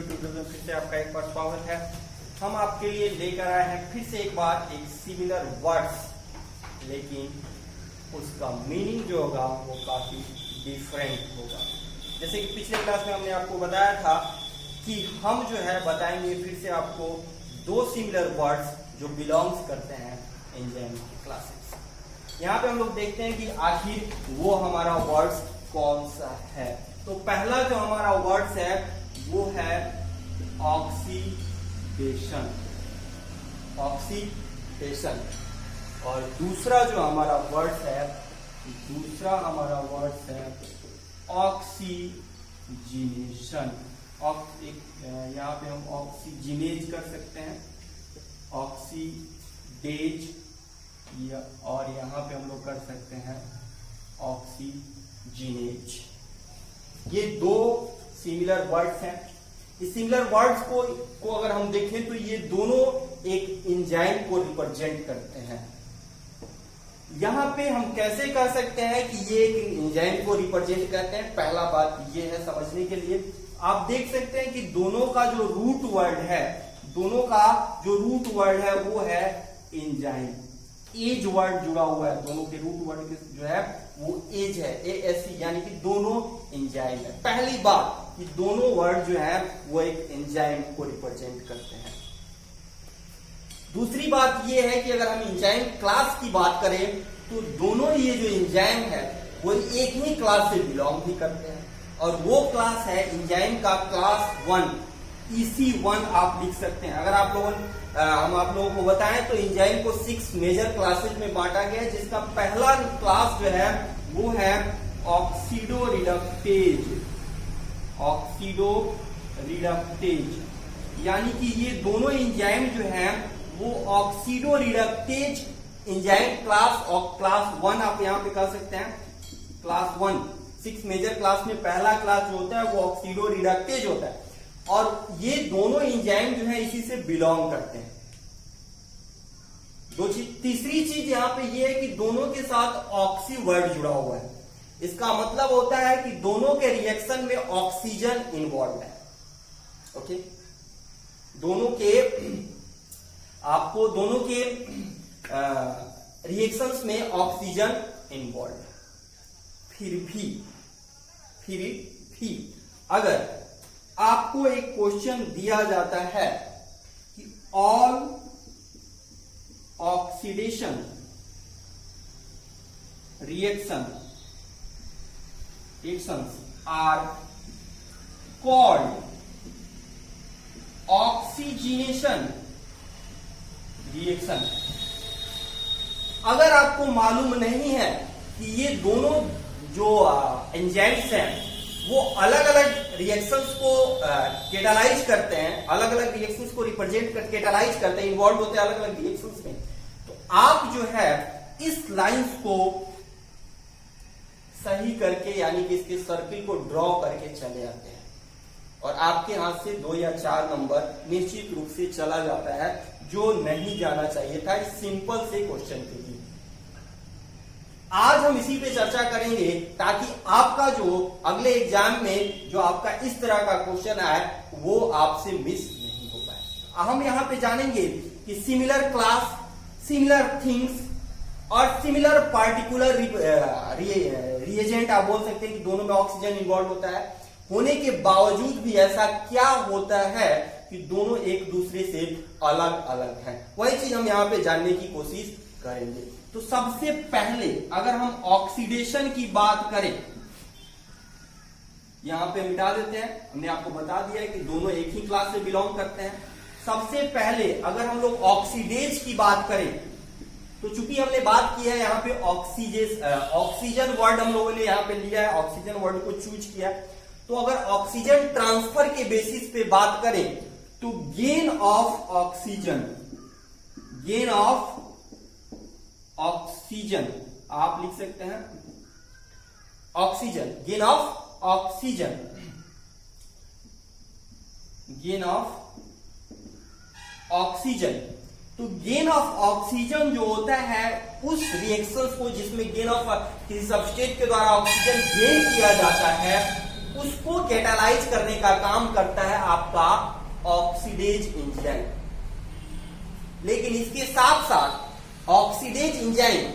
Tutorial में फिर से आपका एक बार स्वागत है। हम आपके लिए लेकर आए हैं फिर से एक बार एक सिमिलर वर्ड्स, लेकिन उसका मीनिंग जो होगा वो काफी डिफरेंट होगा। जैसे कि पिछले क्लास में हमने आपको बताया था कि हम जो है बताएंगे फिर से आपको दो सिमिलर वर्ड्स जो बिलोंग्स करते हैं एंजाइम की क्लासेस। यहाँ पे हम लोग देखते हैं कि आखिर वो हमारा वर्ड्स कौन सा है। तो पहला जो हमारा वर्ड्स है वो है ऑक्सीडेशन, ऑक्सीडेशन। और दूसरा जो हमारा वर्ड्स है, ऑक्सीजिनेशन। यहाँ पे हम ऑक्सीजिनेज कर सकते हैं, ऑक्सीडेज, और यहाँ पे हम लोग कर सकते हैं ऑक्सीजिनेज। ये दो सिमिलर वर्ड्स हैं। इस सिमिलर वर्ड्स को अगर हम देखें तो ये दोनों एक एंजाइम को रिप्रेजेंट करते हैं। यहां पे हम कैसे कह सकते हैं कि ये एक एंजाइम को रिप्रेजेंट करते हैं? पहला बात ये है समझने के लिए, आप देख सकते हैं कि दोनों का जो रूट वर्ड है वो है एंजाइम। एज वर्ड जुड़ा हुआ है, दोनों के रूट वर्ड जो है वो एज है, ASE, यानी कि दोनों एंजाइम है। पहली बात कि दोनों वर्ड जो है वो एक एंजाइम को रिप्रेजेंट करते हैं। दूसरी बात ये है कि अगर हम एंजाइम क्लास की बात करें तो दोनों ये जो एंजाइम है वो एक ही क्लास से बिलोंग भी करते हैं, और वो क्लास है एंजाइम का क्लास 1, EC1 आप लिख सकते हैं। अगर हम आप लोगों को बताएं तो एंजाइम को 6 मेजर क्लासेस में बांटा गया है, जिसका पहला क्लास जो है वो है ऑक्सीडो रिडक्टेज, यानी कि ये दोनों एंजाइम जो है वो ऑक्सीडो रिडक्टेज एंजाइम क्लास 1 आप यहाँ पे कह सकते हैं। क्लास 1 6 मेजर क्लास में पहला क्लास जो होता है वो ऑक्सीडो रिडक्टेज होता है, और ये दोनों एंजाइम जो है इसी से बिलोंग करते हैं। दो चीज। तीसरी चीज यहाँ पे ये है कि दोनों के साथ ऑक्सी वर्ड जुड़ा हुआ है। इसका मतलब होता है कि दोनों के रिएक्शन में ऑक्सीजन इन्वॉल्व है। ओके, दोनों के रिएक्शंस में ऑक्सीजन इन्वॉल्व है। फिर भी अगर आपको एक क्वेश्चन दिया जाता है कि all oxidation reactions are called oxygenation reaction. अगर आपको मालूम नहीं है कि ये दोनों जो एंजाइम्स हैं वो अलग अलग रिएक्शंस को कैटालाइज करते हैं, अलग अलग रिएक्शंस को रिप्रेजेंट कर कैटालाइज करते हैं, इन्वॉल्व होते हैं अलग अलग रिएक्शंस में, तो आप जो है इस लाइंस को सही करके, यानी कि इसके सर्किल को ड्रॉ करके चले आते हैं, और आपके हाथ से 2 या 4 नंबर निश्चित रूप से चला जाता है, जो नहीं जाना चाहिए था इस सिंपल से क्वेश्चन के लिए। आज हम इसी पे चर्चा करेंगे ताकि आपका जो अगले एग्जाम में जो आपका इस तरह का क्वेश्चन आए वो आपसे मिस नहीं हो पाए। हम यहाँ पे जानेंगे कि सिमिलर क्लास, सिमिलर थिंग्स और सिमिलर पार्टिकुलर रिएजेंट आप बोल सकते हैं कि दोनों में ऑक्सीजन इन्वॉल्व होता है, होने के बावजूद भी ऐसा क्या होता है कि दोनों एक दूसरे से अलग अलग हैं। वही चीज हम यहाँ पे जानने की कोशिश करेंगे। तो सबसे पहले अगर हम ऑक्सीडेशन की बात करें, यहां पे मिटा देते हैं, हमने आपको बता दिया है कि दोनों एक ही क्लास से बिलोंग करते हैं। सबसे पहले अगर हम लोग ऑक्सीडेज की बात करें तो चूंकि हमने बात की है यहाँ पे ऑक्सीजन वर्ड हम लोगों ने यहाँ पे लिया है, ऑक्सीजन वर्ड को चूज किया, तो अगर ऑक्सीजन ट्रांसफर के बेसिस पे बात करें तो गेन ऑफ ऑक्सीजन आप लिख सकते हैं, ऑक्सीजन, गेन ऑफ ऑक्सीजन, तो गेन ऑफ ऑक्सीजन जो होता है उस रिएक्शंस को जिसमें गेन ऑफ किसी सबस्ट्रेट के द्वारा ऑक्सीजन गेन किया जाता है उसको कैटालाइज करने का काम करता है आपका ऑक्सीडेज एंजाइम। लेकिन इसके साथ साथ ऑक्सीडेज एंजाइम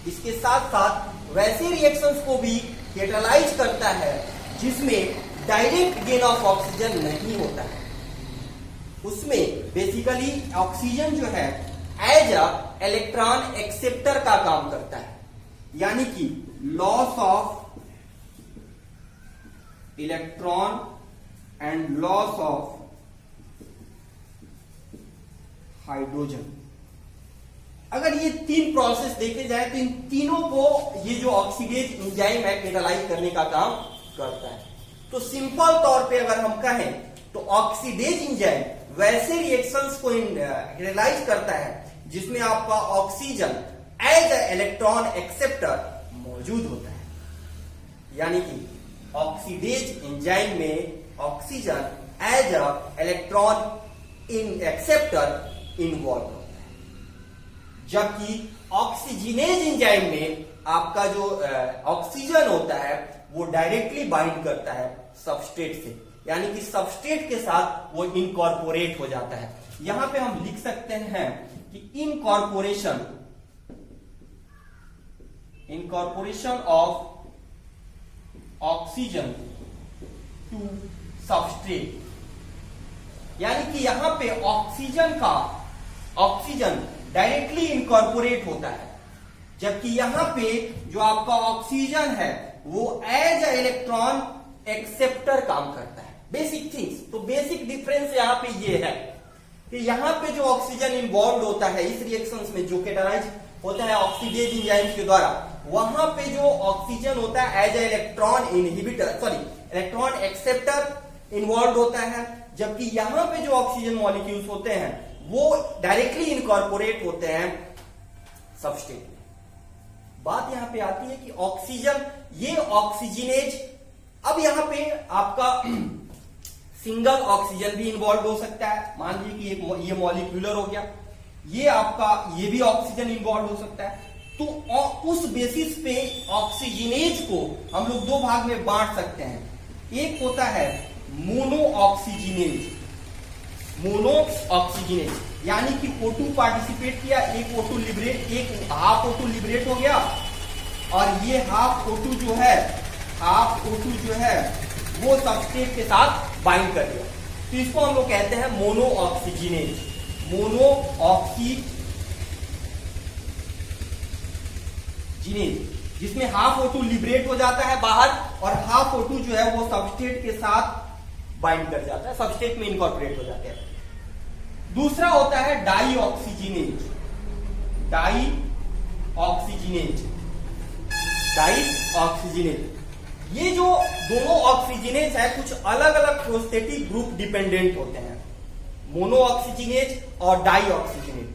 इसके साथ साथ वैसे रिएक्शंस को भी कैटालाइज करता है जिसमें डायरेक्ट गेन ऑफ ऑक्सीजन नहीं होता है। उसमें बेसिकली ऑक्सीजन जो है एज अ इलेक्ट्रॉन एक्सेप्टर का काम करता है, यानी कि loss of electron and loss of hydrogen. अगर ये तीन प्रोसेस देखे जाए तो इन तीनों को ये जो ऑक्सीडेज एंजाइम है कैटालाइज करने का काम करता है। तो सिंपल तौर पे अगर हम कहें तो ऑक्सीडेज एंजाइम वैसे रिएक्शंस को कैटालाइज करता है जिसमें आपका oxygen as a electron acceptor मौजूद होता है, यानी कि ऑक्सीडेज एंजाइम में oxygen as a electron in acceptor involve होता है, जबकि ऑक्सीजनेज एंजाइम में आपका जो ऑक्सीजन होता है वो डायरेक्टली बाइंड करता है सबस्ट्रेट से, यानी कि सबस्ट्रेट के साथ वो इनकॉर्पोरेट हो जाता है। यहां पे हम लिख सकते हैं कि incorporation of oxygen to substrate, यानी कि यहां पे ऑक्सीजन डायरेक्टली इनकॉर्पोरेट होता है, जबकि यहां पे जो आपका ऑक्सीजन है वो एज अ इलेक्ट्रॉन एक्सेप्टर काम करता है। बेसिक थिंग्स, तो बेसिक डिफरेंस यहां पे ये है कि यहां पे जो ऑक्सीजन इन्वॉल्व होता है इस रिएक्शंस में जो कैटालाइज होता है ऑक्सीडेज एंजाइम्स के द्वारा, वहां पे जो ऑक्सीजन होता है as a electron acceptor involve होता है, जबकि यहां पे जो ऑक्सीजन मॉलिक्यूल्स होते हैं वो डायरेक्टली इनकॉर्पोरेट होते हैं सबस्ट्रेट में। बात यहां पे आती है कि ऑक्सीजन ये ऑक्सीजनेज, अब यहां पे आपका सिंगल ऑक्सीजन भी इन्वॉल्व हो सकता है। मान लीजिए कि ये मॉलिक्यूलर हो गया, ये भी ऑक्सीजन इन्वॉल्व हो सकता है। तो उस बेसिस पे ऑक्सीजनेज को हम लोग दो भाग में बांट सकते हैं। एक होता है मोनो ऑक्सीजनेज, यानी कि O2 पार्टिसिपेट किया, एक हाफ O2 लिबरेट हो गया, और ये हाफ O2 जो है वो सबस्ट्रेट के साथ बाइंड कर दिया। तो इसको हम लोग कहते हैं मोनो ऑक्सीजनेज, जिसमें हाफ O2 लिबरेट हो जाता है बाहर और हाफ O2 जो है वो सबस्ट्रेट के साथ बाइंड कर जाता है, सबस्ट्रेट में इनकॉर्पोरेट हो जाते हैं। दूसरा होता है डाई ऑक्सीजनेज। ये जो दोनों ऑक्सीजनेज है कुछ अलग अलग प्रोस्थेटिक ग्रुप डिपेंडेंट होते हैं, मोनो ऑक्सीजनेज और डाई ऑक्सीजनेज।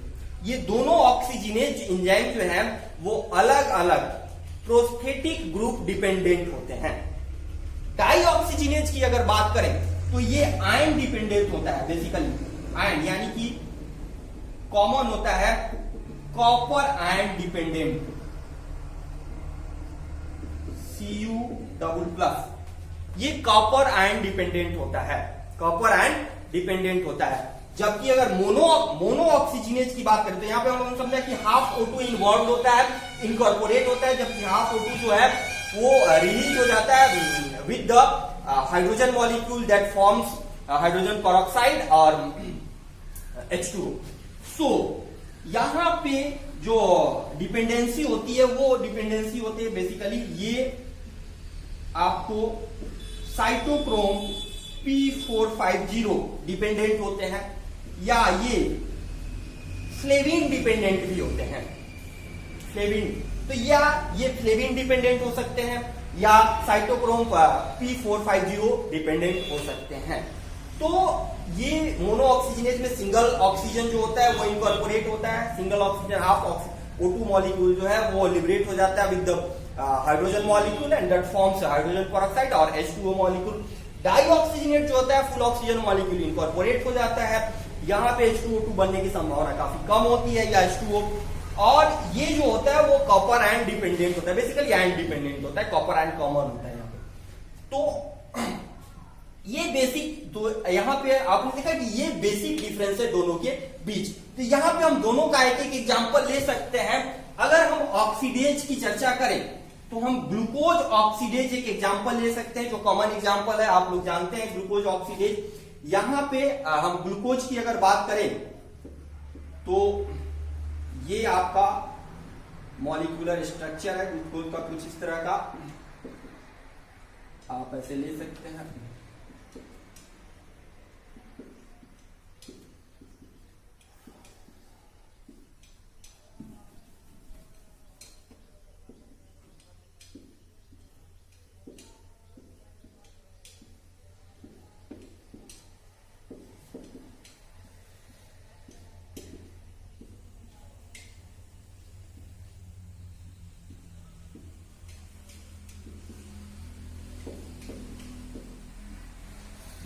ये दोनों ऑक्सीजनेज एंजाइम जो है वो अलग अलग प्रोस्थेटिक ग्रुप डिपेंडेंट होते हैं। डाई ऑक्सीजनेज की अगर बात करें तो ये आयन डिपेंडेंट होता है, बेसिकली आयन, यानी कि कॉमन होता है कॉपर आयन डिपेंडेंट, Cu++, ये कॉपर आयन डिपेंडेंट होता है। जबकि अगर मोनो ऑक्सीजनेज की बात करें तो यहां पे हम लोगों ने समझा कि हाफ O2 इन्वॉल्व होता है, इनकॉर्पोरेट होता है, जबकि हाफ O2 जो है वो रिलीज हो जाता है with the hydrogen molecule that forms hydrogen peroxide और H2O। सो यहां पे जो डिपेंडेंसी होती है वो डिपेंडेंसी होती है बेसिकली ये आपको साइटोक्रोम P450 डिपेंडेंट होते हैं, या ये फ्लेविन डिपेंडेंट भी होते हैं। तो या ये फ्लेविन डिपेंडेंट हो सकते हैं या साइटोक्रोम P450 डिपेंडेंट हो सकते हैं। तो ये मोनो ऑक्सीजनेज में सिंगल ऑक्सीजन जो होता है वो इनकॉर्पोरेट होता है, single oxygen half O2 molecule जो है वो लिबरेट हो जाता है with the hydrogen molecule and that forms hydrogen peroxide और H2O मॉलिक्यूल। डाई ऑक्सीजनेट जो होता है फुल ऑक्सीजन मॉलिक्यूल इनकॉर्पोरेट हो जाता है, यहाँ पे H2O2 बनने की संभावना काफी कम होती है या H2O, और ये जो होता है वो कॉपर आयन डिपेंडेंट होता है, बेसिकली आयन डिपेंडेंट होता है, कॉपर आयन कॉमन होता है यहाँ पे। तो ये बेसिक, तो यहाँ पे आपने देखा कि ये बेसिक डिफरेंस है दोनों के बीच। तो यहाँ पे हम दोनों का एक एक एग्जांपल ले सकते हैं। अगर हम ऑक्सीडेज की चर्चा करें तो हम ग्लूकोज ऑक्सीडेज एक एग्जांपल ले सकते हैं, जो कॉमन एग्जांपल है, आप लोग जानते हैं ग्लूकोज ऑक्सीडेज। यहाँ पे हम ग्लूकोज की अगर बात करें तो ये आपका मॉलिक्यूलर स्ट्रक्चर है ग्लूकोज का, कुछ इस तरह का आप ऐसे ले सकते हैं।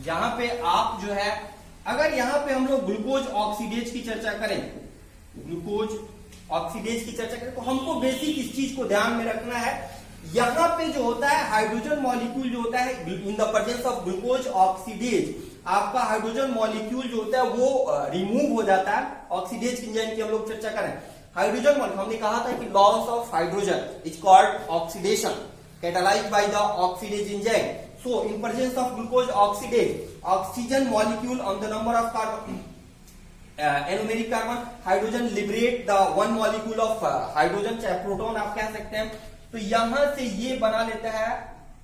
यहां पे आप जो है, अगर यहां पे हम लोग ग्लूकोज ऑक्सीडेज की चर्चा करें, ग्लूकोज ऑक्सीडेज की चर्चा करें तो हमको बेसिक इस चीज को ध्यान में रखना है। यहां पे जो होता है हाइड्रोजन मॉलिक्यूल जो होता है in the presence of glucose oxidase, आपका हाइड्रोजन मॉलिक्यूल जो होता है वो रिमूव हो जाता है। ऑक्सीडेज एंजाइम की हम लोग चर्चा करें, हाइड्रोजन मॉलिक्यूल हमने कहा था कि loss of hydrogen is called oxidation, catalyzed by the oxidase enzyme. So in presence of glucose oxidase, oxygen molecule on the number of carbon anomeric carbon, hydrogen liberate the one molecule of hydrogen, चाहे proton आप कह सकते हैं। तो यहां से ये बना लेता है,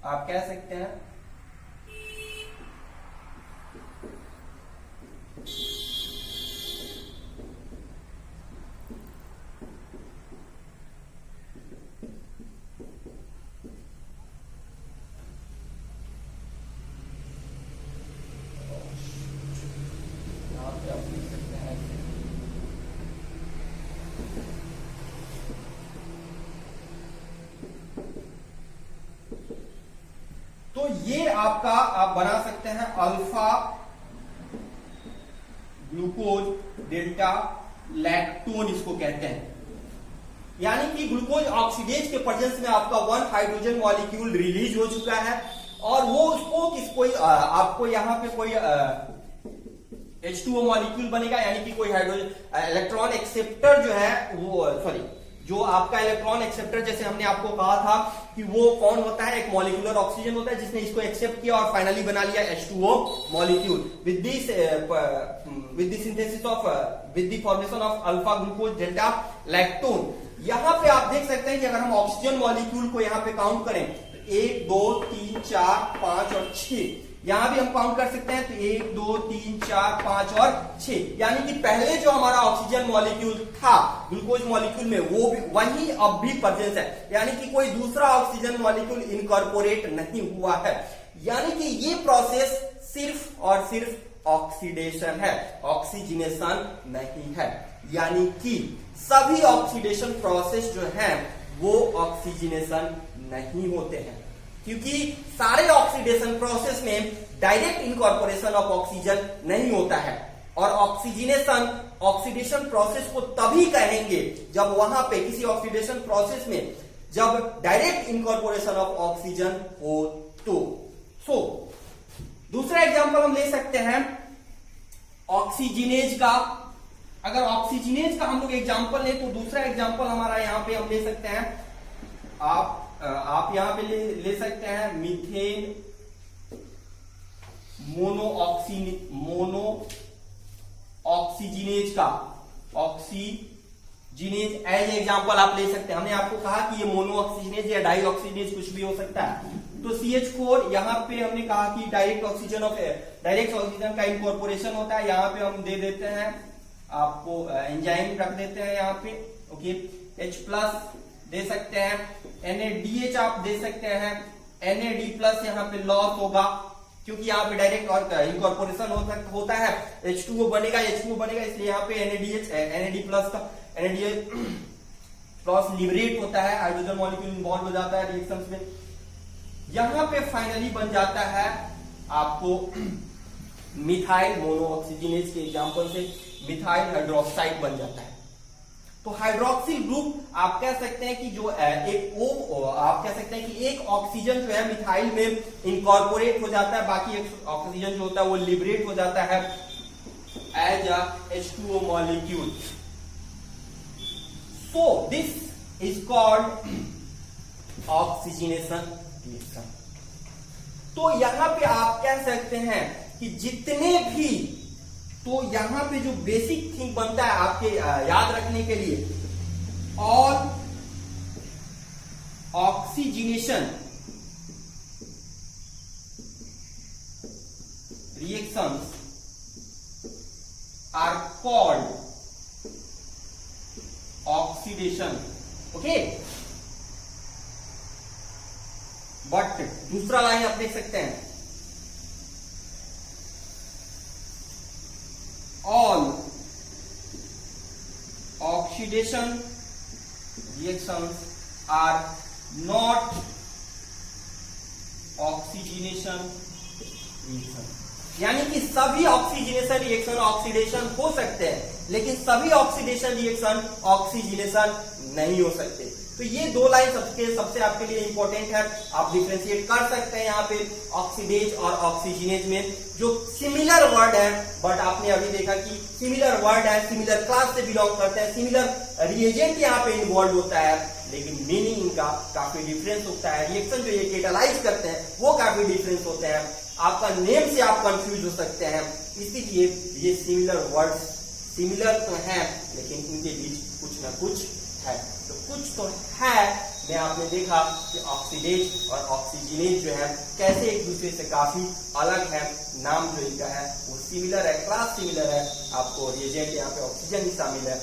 आप कह सकते हैं तो ये आपका आप बना सकते हैं अल्फा ग्लूकोज डेल्टा लैक्टोन इसको कहते हैं। यानी कि ग्लूकोज ऑक्सीडेज के प्रेजेंस में आपका वन हाइड्रोजन मॉलिक्यूल रिलीज हो चुका है और वो उसको कोई आपको यहाँ पे कोई H2O मॉलिक्यूल बनेगा, यानी कि कोई हाइड्रोजन इलेक्ट्रॉन एक्सेप्टर जो है वो जो आपका इलेक्ट्रॉन एक्सेप्टर, जैसे हमने आपको कहा था कि वो कौन होता है, एक मॉलिक्यूलर ऑक्सीजन होता है जिसने इसको एक्सेप्ट किया और फाइनली बना लिया H2O molecule with the synthesis of with the formation of alpha glucose delta lactone. यहां पे आप देख सकते हैं कि अगर हम ऑक्सीजन मॉलिक्यूल को यहां पे काउंट करें तो 1 2 3 4 5 और 6, यहां भी हम काउंट कर सकते हैं तो 1 2 3 4 5 और 6, यानी कि पहले जो हमारा ऑक्सीजन मॉलिक्यूल था ग्लूकोज मॉलिक्यूल में वो भी वही अब भी प्रेजेंस है, यानी कि कोई दूसरा ऑक्सीजन मॉलिक्यूल इनकॉर्पोरेट नहीं हुआ है। यानी कि ये प्रोसेस सिर्फ और सिर्फ ऑक्सीडेशन है, ऑक्सीजनेशन नहीं है। यानी कि सभी ऑक्सीडेशन प्रोसेस जो है वो ऑक्सीजनेशन नहीं होते हैं, क्योंकि सारे ऑक्सीडेशन प्रोसेस में डायरेक्ट इनकॉर्पोरेशन ऑफ ऑक्सीजन नहीं होता है। और ऑक्सीडेशन प्रोसेस को तभी कहेंगे जब वहां पे किसी ऑक्सीडेशन प्रोसेस में जब डायरेक्ट इनकॉर्पोरेशन ऑफ ऑक्सीजन हो तो। दूसरा एग्जांपल हम ले सकते हैं ऑक्सीजनेज का। अगर ऑक्सीजनेज का हम लोग एग्जांपल लें तो दूसरा एग्जांपल हमारा यहां पे हम ले सकते हैं, आप यहां पे ले सकते हैं मीथेन मोनो ऑक्सीजनेज का, ऑक्सीजनेज एज एग्जांपल आप ले सकते हैं। हमने आपको कहा कि ये मोनो ऑक्सीजनेज या डाई ऑक्सीजनेज कुछ भी हो सकता है। तो CH4 यहां पे हमने कहा कि डायरेक्ट ऑक्सीजन का इनकॉर्पोरेशन होता है, यहां पे हम दे देते हैं आपको एंजाइम रख देते हैं यहां पे, ओके। H+ दे सकते हैं, NaDH आप दे सकते हैं, NaD+ यहाँ पे लॉस होगा क्योंकि यहाँ पे डायरेक्ट इनकॉर्पोरेशन होता है, H2O बनेगा, इसलिए यहाँ पे NaD+ का NaDH+ लिबरेट होता है, हाइड्रोजन मॉलिक्यूल इन्वॉल्व हो जाता है रिएक्शंस में। यहाँ पे फाइनली बन जाता है आपको मिथाइल मोनो ऑक्सीजनेज के एग्जांपल से मिथाइल हाइड्रोक्साइड बन जाता है। तो हाइड्रोक्सिल ग्रुप आप कह सकते हैं कि जो आप कह सकते हैं कि एक ऑक्सीजन जो है मिथाइल में इनकॉर्पोरेट हो जाता है, बाकी एक ऑक्सीजन जो होता है वो लिबरेट हो जाता है as a H2O molecule. So this is called oxygenation reaction. तो यहां पे आप कह सकते हैं कि जितने भी, तो यहां पे जो बेसिक थिंग बनता है आपके याद रखने के लिए, all oxygenation reactions are called oxidation. Okay, but दूसरा लाइन आप देख सकते हैं, all oxidation reactions are not oxygenation reaction. यानी कि सभी ऑक्सीजनेशन रिएक्शन ऑक्सीडेशन हो सकते हैं, लेकिन सभी ऑक्सीडेशन रिएक्शन ऑक्सीजनेशन नहीं हो सकते. तो ये दो लाइन सबसे आपके लिए इंपॉर्टेंट है. आप डिफरेंशिएट कर सकते हैं यहाँ पे ऑक्सीडेज और ऑक्सीजनेज में, जो सिमिलर वर्ड है, बट आपने अभी देखा कि सिमिलर वर्ड है, सिमिलर क्लास से बिलोंग करते हैं, सिमिलर रिएजेंट यहाँ पे इन्वॉल्व होता है, लेकिन मीनिंग इनका काफी डिफरेंस होता है. रिएक्शन जो ये कैटालाइज करते हैं वो काफी डिफरेंस होते हैं. आपका नेम से आप कंफ्यूज हो सकते हैं, इसीलिए ये सिमिलर वर्ड्स सिमिलर तो हैं, लेकिन इनके बीच कुछ ना कुछ है. तो कुछ तो है. में आपने देखा कि ऑक्सीडेज और ऑक्सीजनेज जो है कैसे एक दूसरे से काफी अलग है. नाम जो इनका है वो सिमिलर है, क्लास सिमिलर है. आपको रिएजेंट यहाँ पे ऑक्सीजन ही शामिल है.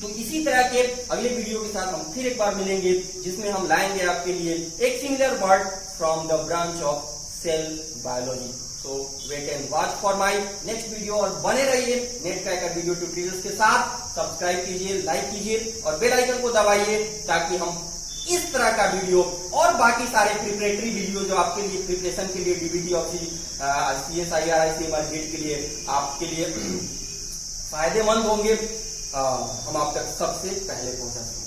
तो इसी तरह के अगले वीडियो के साथ हम फिर एक बार मिलेंगे, जिसमें हम लाएंगे आपके लिए एक similar word from the branch of cell biology. तो wait and watch for my next video, और बने रहिए नेट क्रैकर वीडियो ट्यूटोरियल्स के साथ. सब्सक्राइब कीजिए, लाइक कीजिए और बेल आइकन को दबाइए, ताकि हम इस तरह का वीडियो और बाकी सारे प्रिपरेटरी वीडियो जो आपके लिए प्रिपरेशन के लिए डीबीटी और CSIR ICMR गेट के लिए आपके लिए फायदेमंद होंगे, हम आप तक सबसे पहले पहुंचा सकें.